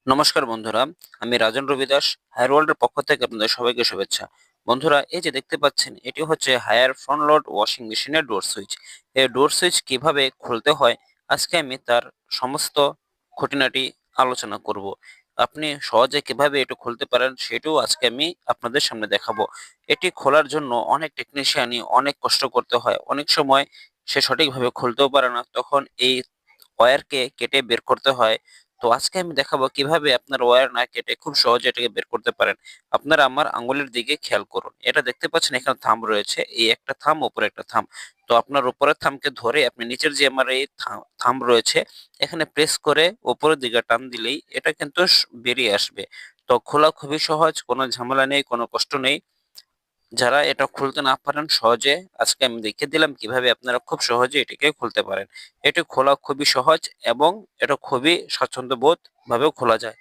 নমস্কার বন্ধুরা, আমি রাজন রবি দাস। হায়ার ওয়ার্ল্ডের পক্ষ থেকে আপনাদের সবাইকে শুভেচ্ছা। বন্ধুরা, এই যে দেখতে পাচ্ছেন, এটি হচ্ছে হায়ার ফ্রন্ট লোড ওয়াশিং মেশিনের ডোর সুইচ। এই ডোর সুইচ কিভাবে খুলতে হয়, আজকে আমি তার সমস্ত খুঁটিনাটি আলোচনা করব। আপনি সহজে কিভাবে এটি খুলতে পারেন সেটাও আজকে আমি আপনাদের সামনে দেখাবো। এটি খোলার জন্য অনেক টেকনিশিয়ানই অনেক কষ্ট করতে হয়, অনেক সময় সে সঠিকভাবে খুলতেও পারে না, তখন এই ওয়্যারকে কেটে বের করতে হয়। তো আজকে আমি দেখাবো কিভাবে আপনার ওয়্যার না কেটে খুব সহজে এটাকে বের করতে পারেন। আপনারা আমার আঙ্গুলের দিকে খেয়াল করুন, এটা দেখতে পাচ্ছেন এখানে থাম্ব রয়েছে, এই একটা থাম্ব উপরে একটা থাম্ব। তো আপনার উপরের থাম্বকে ধরে আপনি নিচের যে আমার এই থাম্ব রয়েছে এখানে প্রেস করে উপরের দিকে টান দিলেই এটা কিন্তু বেরিয়ে আসবে। তো খোলা খুবই সহজ, কোনো ঝামেলা নেই, কোনো কষ্ট নেই। যারা এটা খুলতে না পারেন সহজে, আজকে আমি দেখিয়ে দিলাম কিভাবে আপনারা খুব সহজে এটিকে খুলতে পারেন। এটি খোলা খুবই সহজ এবং এটা খুবই স্বাচ্ছন্দ্য বোধ ভাবেও খোলা যায়।